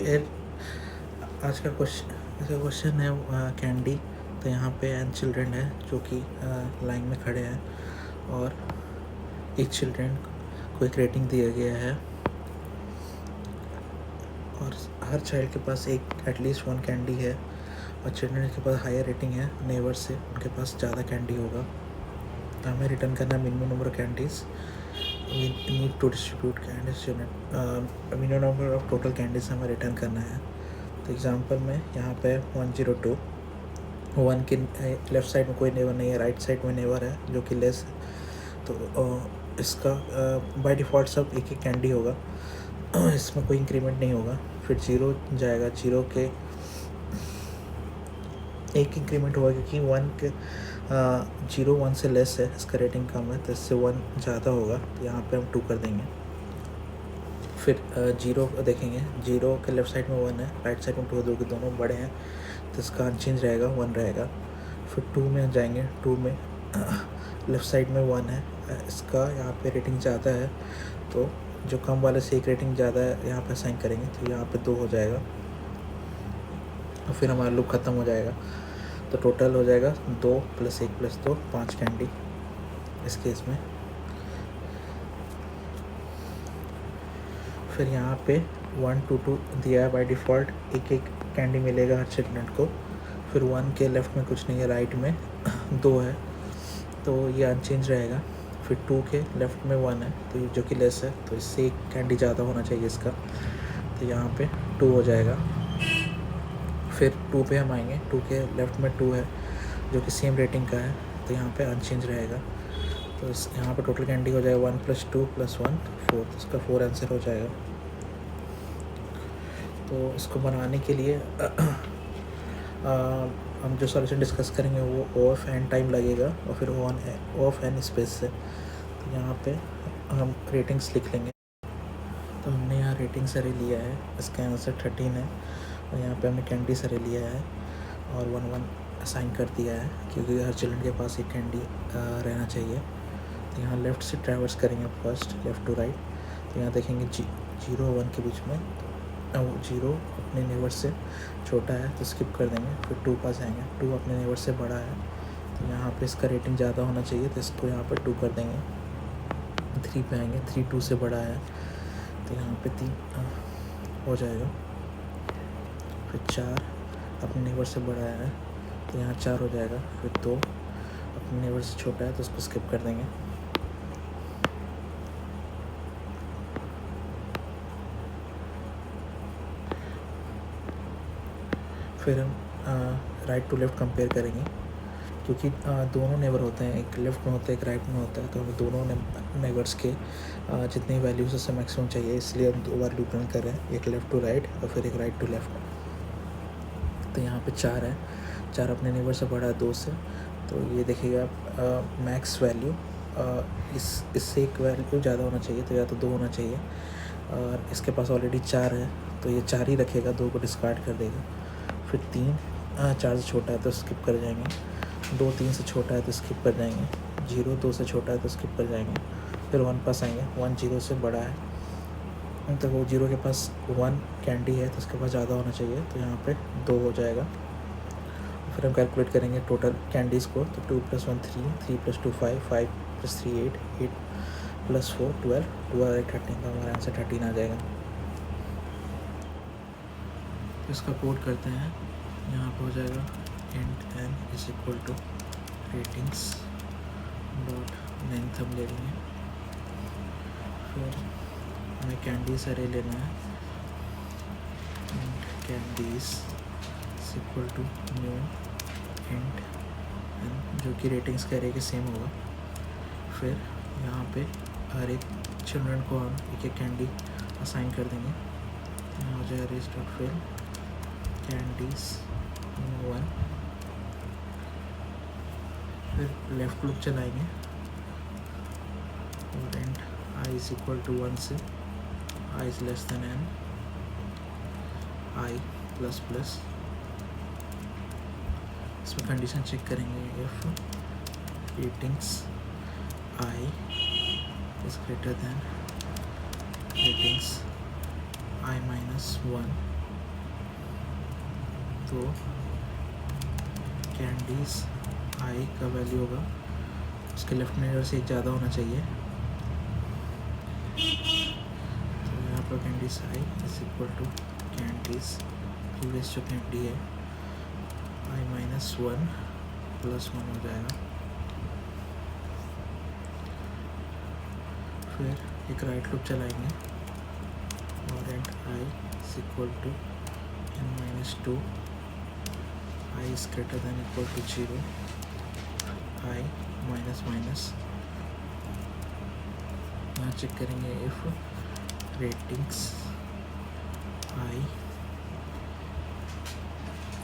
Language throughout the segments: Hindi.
फिर आज का क्वेश्चन है कैंडी। तो यहाँ पे एन चिल्ड्रेन है जो कि लाइन में खड़े हैं और ईच चिल्ड्रेन को एक रेटिंग दिया गया है और हर चाइल्ड के पास एक एटलीस्ट वन कैंडी है और चिल्ड्रेन के पास हायर रेटिंग है नेबर से, उनके पास ज़्यादा कैंडी होगा। तो हमें रिटर्न करना minimum number of candies we need to distribute candies minimum number of total candies हमें रिटर्न करना है। तो एग्जांपल में यहाँ पे 102, 1 के लेफ़्ट साइड में कोई नेबर नहीं है, राइट साइड में नेबर है जो कि लेस है। तो इसका बाय डिफ़ॉल्ट सब एक एक कैंडी होगा, इसमें कोई इंक्रीमेंट नहीं होगा। फिर 0 जाएगा, 0 के एक इंक्रीमेंट होगा क्योंकि 0 1 से लेस है, इसका रेटिंग कम है तो इससे 1 ज़्यादा होगा, तो यहाँ पे हम 2 कर देंगे। फिर 0 देखेंगे, 0 के लेफ़्ट साइड में 1 है, राइट साइड में 2 है, दोनों बड़े हैं तो इसका अनचेंज रहेगा, 1 रहेगा। फिर 2 में जाएंगे, 2 में लेफ़्ट साइड में 1 है, इसका यहाँ पे रेटिंग ज़्यादा है तो जो कम वाले से एक रेटिंग ज़्यादा है यहाँ पे असाइन करेंगे तो यहाँ पे 2 हो जाएगा और फिर हमारा लूप ख़त्म हो जाएगा। तो टोटल हो जाएगा 2 + 1 + 2 5 कैंडी इस केस में। फिर यहाँ पे 1 2 2 दिया है बाय डिफ़ॉल्ट, एक एक कैंडी मिलेगा हर चिल्ड्रन को। फिर 1 के लेफ़्ट में कुछ नहीं है, राइट में 2 है तो ये अनचेंज रहेगा। फिर 2 के लेफ़्ट में 1 है तो जो कि लेस है तो इससे एक कैंडी ज़्यादा होना चाहिए इसका, तो यहाँ पे 2 हो जाएगा। फिर 2 पे हम आएंगे, 2 के लेफ़्ट में 2 है जो कि सेम रेटिंग का है तो यहाँ पे अनचेंज रहेगा। तो यहाँ पे टोटल कैंडी हो जाएगा 1 + 2 + 1 4, तो इसका 4 आंसर हो जाएगा। तो इसको बनाने के लिए हम जो सॉल्यूशन डिस्कस करेंगे वो O ऑफ n टाइम लगेगा और फिर O ऑफ n स्पेस से। तो यहाँ पे हम रेटिंग्स लिख लेंगे। तो हमने यहाँ रेटिंग सारे लिया है, इसका आंसर 13 है और यहाँ पे हमने कैंडी सारे लिया है और 1 1 असाइन कर दिया है क्योंकि हर चिल्ड्रन के पास एक कैंडी रहना चाहिए। तो यहाँ लेफ़्ट से ट्रैवर्स करेंगे फर्स्ट, लेफ़्ट टू राइट। तो यहाँ देखेंगे 0 1 के बीच में 0 अपने नेबर से छोटा है तो स्किप कर देंगे। फिर 2 पास आएंगे, 2 अपने नेबर से बड़ा है तो यहाँ पे इसका रेटिंग ज़्यादा होना चाहिए तो इसको यहाँ पर 2 कर देंगे। 3 पे आएंगे, 3 2 से बड़ा है तो यहाँ पे 3 हो जाएगा। फिर 4 अपने नेबर से बड़ा है तो यहाँ 4 हो जाएगा। फिर 2 अपने नेबर से छोटा है तो उसको स्किप कर देंगे। फिर हम राइट टू लेफ़्ट कंपेयर करेंगे क्योंकि दोनों नेबर होते हैं, एक लेफ़्ट में होता है एक राइट में होता है, तो हमें दोनों नेबर्स के जितनी वैल्यूज उससे मैक्सिमम चाहिए इसलिए हम 2 बार लूप रन कर रहे हैं, एक लेफ़्ट टू राइट और फिर एक राइट टू लेफ़्ट। तो यहाँ पे 4 है, 4 अपने नेबर से बड़ा है 2 से, तो ये देखिएगा मैक्स वैल्यू इससे एक वैल्यू ज़्यादा होना चाहिए तो या तो 2 होना चाहिए और इसके पास ऑलरेडी 4 है तो ये 4 ही रखेगा, 2 को डिस्कार्ड कर देगा। फिर 3 4 से छोटा है तो स्किप कर जाएंगे, 2 3 से छोटा है तो स्किप कर जाएंगे, 0 2 से छोटा है तो स्किप कर जाएंगे। फिर 1 पास आएंगे, 1 0 से बड़ा है तो वो 0 के पास 1 कैंडी है तो उसके पास ज़्यादा होना चाहिए तो यहाँ पे 2 हो जाएगा। फिर हम कैलकुलेट करेंगे टोटल कैंडीज़ को, तो 2 + 1 3, 3 + 2 5, 5 + 3 8, 8 + 4 12, 12 8 13, तो हमारा आंसर 13 आ जाएगा। तो इसका कोड करते हैं, यहाँ पर हो जाएगा int n = ratings dot length हम ले लेंगे। फिर हमें कैंडीज अरे लेना है, कैंडीज = न्यू int n जो कि रेटिंग्स के अरे के सेम होगा। फिर यहाँ पे हर एक चिल्ड्रन को हम एक एक कैंडी असाइन कर देंगे। यहाँ हो जाएगा arrays.fill कैंडीज 1। फिर लेफ़्ट लूप चलाएंगे और एंड i = 1 से i < n i ++ इसमें कंडीशन चेक करेंगे if ratings i is greater than ratings i - 1 तो कैंडीज आई का वैल्यू होगा उसके लेफ्ट नेबर से एक ज़्यादा होना चाहिए। तो यहाँ पर candies I is equal to candies previous जो कैंडी है i-1 + 1 हो जाएगा। फिर एक राइट लूप चलाएंगे और and i is equal to n-2, i is greater than equal to 0, i minus यहाँ चेक करेंगे if ratings i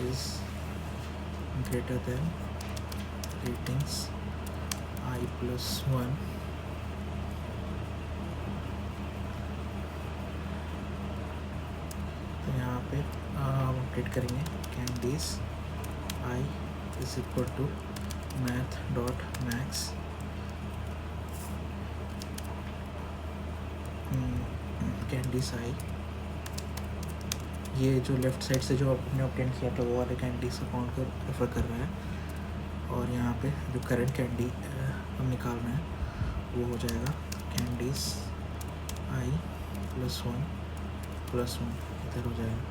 is greater than ratings i + 1, तो यहाँ पे हम अपडेट करेंगे candies i is equal to math.max candies i. ये जो लेफ़्ट साइड से जो आपने ऑब्टेन किया था वो वाले कैंडीज अकाउंट को रेफ़र कर रहा है और यहाँ पे जो करंट कैंडी हम निकाल रहे हैं वो हो जाएगा कैंडीज i +1 इधर हो जाएगा।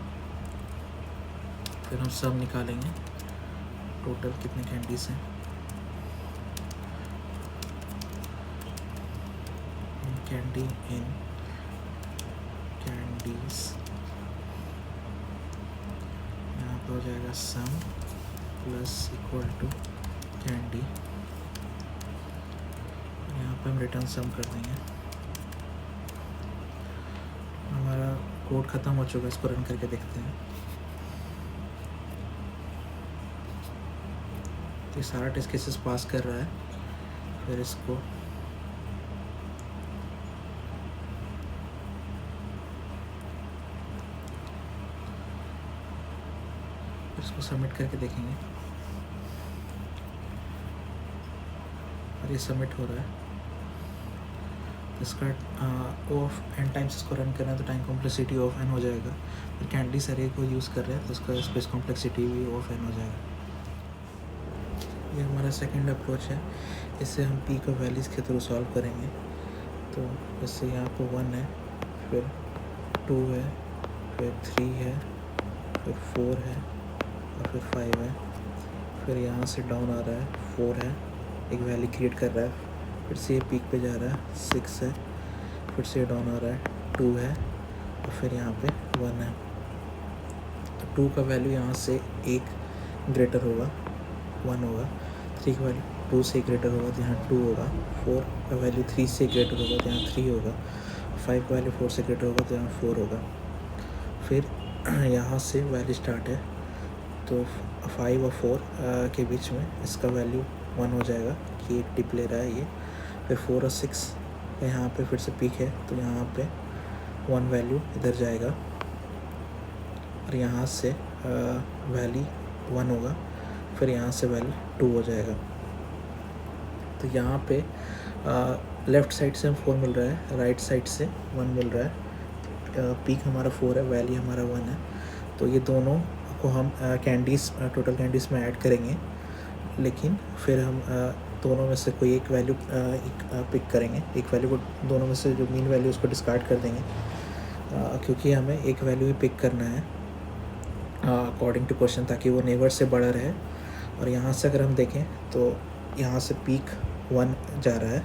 फिर हम सब निकालेंगे टोटल कितने कैंडीज हैं। कैंडी इन कैंडीज यहाँ पर हो जाएगा सम += कैंडी। यहाँ पे हम रिटर्न सम कर देंगे। हमारा कोड ख़त्म हो चुका है, इसको रन करके देखते हैं। तो सारा टेस्ट केसेस पास कर रहा है। फिर इसको सबमिट करके देखेंगे और ये सबमिट हो रहा है। तो इसका ऑफ एन टाइम्स इसको रन करना है तो टाइम कॉम्प्लेक्सिटी ऑफ एन हो जाएगा। फिर कैंडी सरे को यूज़ कर रहे हैं तो उसका स्पेस कॉम्प्लेक्सिटी भी ऑफ एन हो जाएगा। ये हमारा सेकंड अप्रोच है। इससे हम पी को वैल्यूज़ के थ्रू सॉल्व करेंगे। तो जैसे यहाँ पर 1 है, फिर 2 है, फिर 3 है, फिर 4 है और फिर 5 है। फिर यहाँ से डाउन आ रहा है, 4 है, एक वैल्यू क्रिएट कर रहा है। फिर से ये पीक पे जा रहा है, 6 है, फिर से डाउन आ रहा है, 2 है और फिर यहाँ पे 1 है। तो 2 का वैल्यू यहाँ से 1 ग्रेटर होगा, 1 होगा। 3 का वैल्यू 2 से ग्रेटर होगा तो यहाँ 2 होगा। 4 का वैल्यू 3 से ग्रेटर होगा तो यहाँ 3 होगा। 5 का वैल्यू 4 से ग्रेटर होगा तो यहाँ 4 होगा। फिर यहाँ से वैल्यू स्टार्ट है तो 5 और 4 के बीच में इसका वैल्यू 1 हो जाएगा कि एक टिप ले रहा है ये। फिर 4 और 6 यहाँ पे फिर से पीक है तो यहाँ पे 1 वैल्यू इधर जाएगा और यहाँ से वैल्यू 1 होगा। फिर यहाँ से वैल्यू 2 हो जाएगा। तो यहाँ पे लेफ़्ट साइड से हम 4 मिल रहा है, राइट साइड से 1 मिल रहा है। पीक हमारा 4 है, वैल्यू हमारा 1 है। तो ये दोनों को हम कैंडीज़ टोटल कैंडीज़ में ऐड करेंगे, लेकिन फिर हम दोनों में से कोई एक वैल्यू पिक करेंगे। एक वैल्यू को दोनों में से जो मीन वैल्यू उसको डिस्कार्ड कर देंगे, क्योंकि हमें एक वैल्यू ही पिक करना है अकॉर्डिंग टू क्वेश्चन, ताकि वो नेबर से बड़ा रहे। और यहाँ से अगर हम देखें तो यहाँ से पीक 1 जा रहा है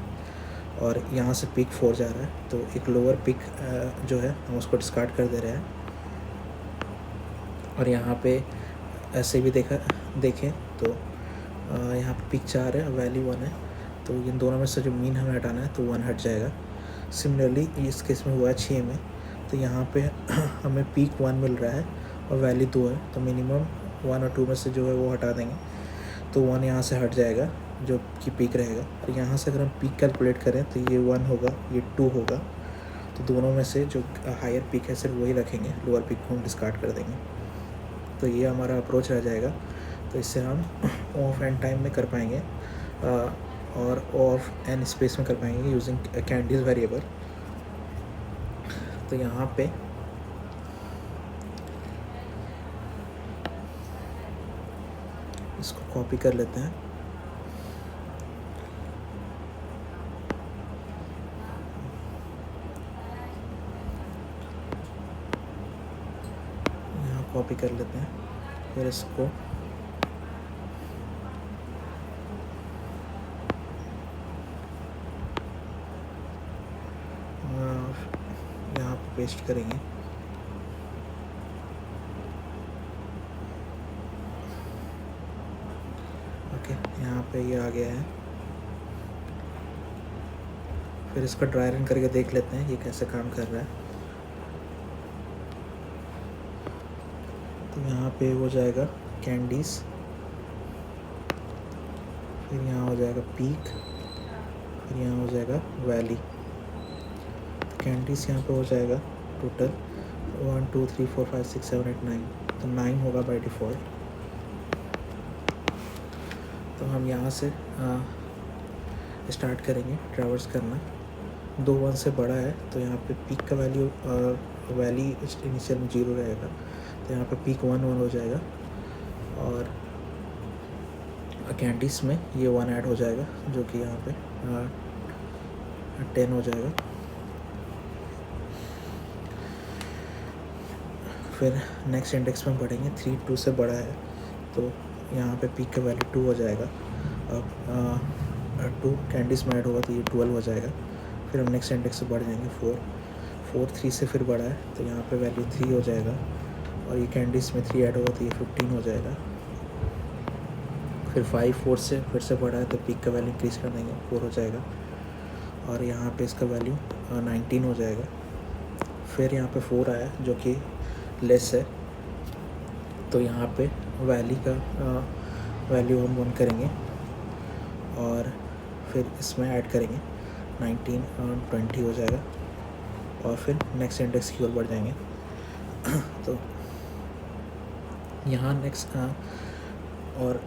और यहाँ से पीक 4 जा रहा है। तो एक लोअर पिक जो है हम उसको डिस्कार्ड कर दे रहे हैं। और यहाँ पे ऐसे भी देखें तो यहाँ पे पिक 4 है, वैल्यू 1 है। तो इन दोनों में से जो मीन हमें हटाना है तो 1 हट जाएगा। सिमिलरली इस केस में हुआ है 6 में, तो यहाँ पे हमें पीक 1 मिल रहा है और वैल्यू 2 है। तो मिनिमम 1 और 2 में से जो है वो हटा देंगे तो 1 यहाँ से हट जाएगा जो कि पीक रहेगा। और यहाँ से अगर हम पीक कैलकुलेट करें तो ये 1 होगा, ये 2 होगा। तो दोनों में से जो हायर पीक है सिर्फ वही रखेंगे, लोअर पीक को हम डिस्कार्ड कर देंगे। तो ये हमारा अप्रोच रह जाएगा। तो इससे हम ऑफ एन टाइम में कर पाएंगे और ऑफ एन स्पेस में कर पाएंगे यूजिंग कैंडीज वेरिएबल। तो यहाँ पे इसको कॉपी कर लेते हैं। यहाँ कॉपी कर लेते हैं, फिर इसको यहाँ पे पेस्ट करेंगे। ओके, यहाँ पे ये आ गया है। फिर इसका ड्राई रन करके देख लेते हैं ये कैसे काम कर रहा है। तो यहाँ पे हो जाएगा कैंडीज़, फिर यहाँ हो जाएगा पीक, फिर यहाँ हो जाएगा वैली। तो कैंडीज़ यहाँ पे हो जाएगा टोटल 1 2 3 4 5 6 7 8 9, तो 9 होगा बाय डिफ़ॉल्ट। तो हम यहाँ से स्टार्ट करेंगे ट्रैवर्स करना। 2 1 से बड़ा है, तो यहाँ पे पीक का वैल्यू वैली इनिशियल में 0 रहेगा, तो यहाँ पे पीक 1 1 हो जाएगा, और कैंडीज़ में ये 1 ऐड हो जाएगा, जो कि यहाँ पे 10 हो जाएगा। फिर नेक्स्ट इंडेक्स में बढ़ेंगे, 3 2 से बड़ा है, तो यहाँ पे पीक का वैल्यू 2 हो जाएगा, और 2 कैंडीज़ में ऐड होगा तो ये 12 हो जाएगा। फिर हम नेक्स्ट इंडेक्स से बढ़ जाएंगे, 4 3 से फिर बड़ा है, तो यहाँ पे वैल्यू 3 हो जाएगा, और ये कैंडीज़ में 3 ऐड होगा तो ये 15 हो जाएगा। फिर 5 4 से फिर से बड़ा है, तो पीक का वैल्यू इंक्रीज़ कर देंगे, 4 हो जाएगा, और यहाँ पे इसका वैल्यू 19 हो जाएगा। फिर यहाँ पे 4 आया जो कि लेस है, तो यहाँ पे वैली का वैल्यू हम 1 करेंगे, और फिर इसमें ऐड करेंगे 19 और 20 हो जाएगा, और फिर नेक्स्ट इंडेक्स की ओर बढ़ जाएंगे। तो यहाँ और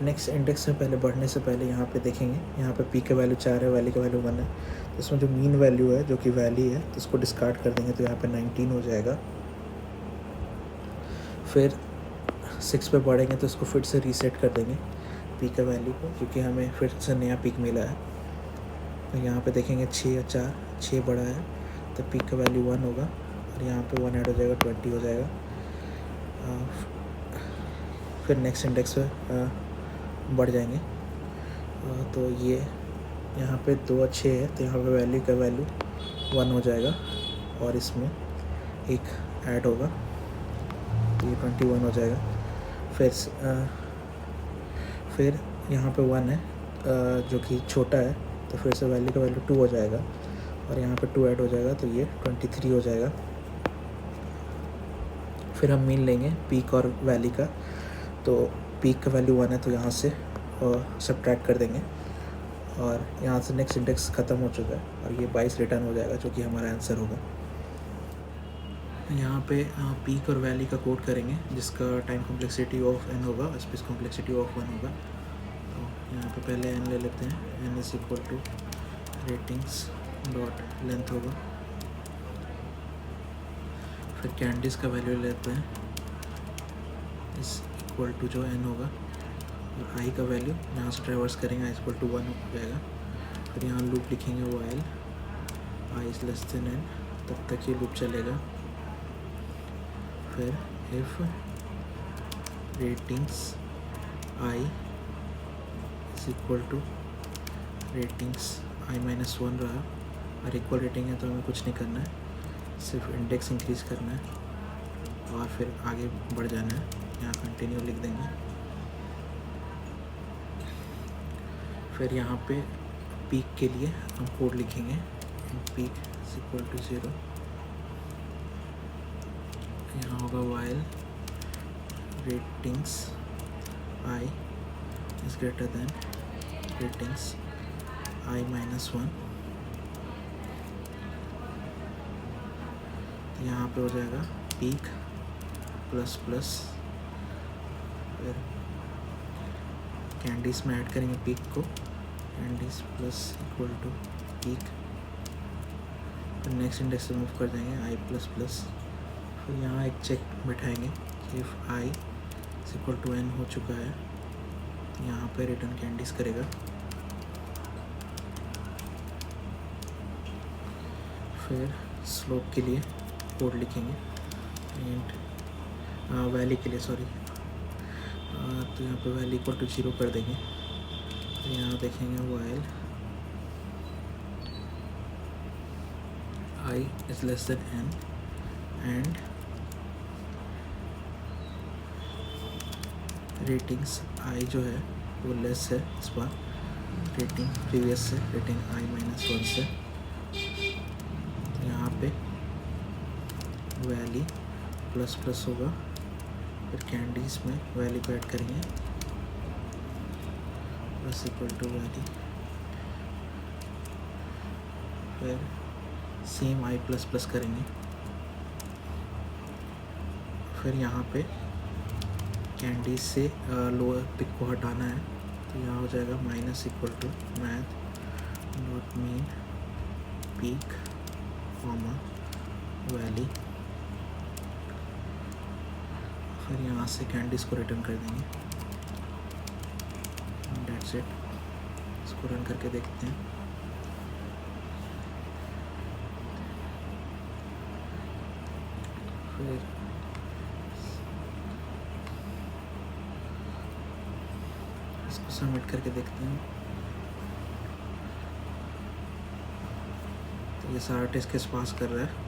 नेक्स्ट इंडेक्स में पहले बढ़ने से पहले यहाँ पे देखेंगे, यहाँ पे पी का वैल्यू 4 है, वैली का वैल्यू 1 है, तो इसमें जो मीन वैल्यू है जो कि वैली है, तो इसको डिस्कार्ड कर देंगे, तो यहाँ पे 19 हो जाएगा। फिर 6 पे बढ़ेंगे तो इसको फिर से रीसेट कर देंगे पी का वैल्यू को, क्योंकि हमें फिर से नया पीक मिला है। तो यहाँ पे देखेंगे 6 या 4, 6 बड़ा है, तो पीक का वैल्यू 1 होगा, और यहाँ पे 1 ऐड हो जाएगा, 20 हो जाएगा। फिर नेक्स्ट इंडेक्स पे बढ़ जाएंगे, तो ये यहाँ पे 2 और 6 है, तो यहाँ पे वैल्यू का वैल्यू 1 हो जाएगा, और इसमें एक ऐड होगा, तो ये 21 हो जाएगा। फिर यहाँ पे 1 है जो कि छोटा है, तो फिर से वैल्यू का वैल्यू 2 हो जाएगा, और यहाँ पे 2 ऐड हो जाएगा, तो ये 23 हो जाएगा। फिर हम मीन लेंगे पीक और वैली का, तो पीक का वैल्यू 1 है, तो यहाँ से सब्ट्रैक्ट कर देंगे, और यहाँ से नेक्स्ट इंडेक्स ख़त्म हो चुका है, और ये 22 रिटर्न हो जाएगा, जो कि हमारा आंसर होगा। यहाँ पे पीक और वैली का कोड करेंगे, जिसका टाइम कॉम्प्लेक्सिटी ऑफ n होगा, स्पेस कॉम्प्लेक्सिटी ऑफ 1 होगा। तो यहाँ पे पहले n ले लेते हैं, n is equal to ratings dot length होगा। फिर कैंडीज़ का वैल्यू लेते हैं, इज इक्वल टू जो n होगा, और i का वैल्यू यहाँ से ट्रैवर्स करेंगे, i इक्वल टू 1 हो जाएगा। फिर यहाँ लूप लिखेंगे while i is less than n, तब तक ये लूप चलेगा। फिर if ratings i is equal to ratings i minus 1 रहा, और इक्वल रेटिंग है तो हमें कुछ नहीं करना है, सिर्फ इंडेक्स इंक्रीज़ करना है, और फिर आगे बढ़ जाना है। यहाँ कंटिन्यू लिख देंगे। फिर यहाँ पे पीक के लिए हम कोड लिखेंगे, पीक इज इक्वल टू 0, यहाँ होगा while ratings i is greater than ratings i minus 1, यहाँ पे हो जाएगा पीक प्लस प्लस, फिर कैंडीज़ में ऐड करेंगे पीक को, candies plus equal to peak, फिर नेक्स्ट इंडेक्स से मूव कर जाएंगे i प्लस प्लस। फिर यहाँ एक चेक बैठाएंगे कि if i equal to n हो चुका है। यहाँ पे रिटर्न कैंडीज करेगा। फिर स्लोप के लिए कोड लिखेंगे एंड वैली के लिए सॉरी, तो यहाँ पे वैली इक्वल टू 0 कर देंगे। तो यहाँ देखेंगे while I is less than n and ratings I जो है वो लेस है इस बार रेटिंग प्रीवियस से, रेटिंग I-1 से। तो यहाँ पे वैली प्लस प्लस होगा, फिर कैंडीज में वैली को ऐड करेंगे प्लस इक्वल टू वैली, फिर सेम I प्लस प्लस करेंगे। फिर यहाँ पे कैंडीज से लोअर पिक को हटाना है, तो यहाँ हो जाएगा minus equal to math dot mean peak comma valley. फिर यहाँ से कैंडीज को रिटर्न कर देंगे। That's it. इसको रन करके देखते हैं। फिर इसको सबमिट करके देखते हैं। तो ये सारा टेस्ट केस पास कर रहा है।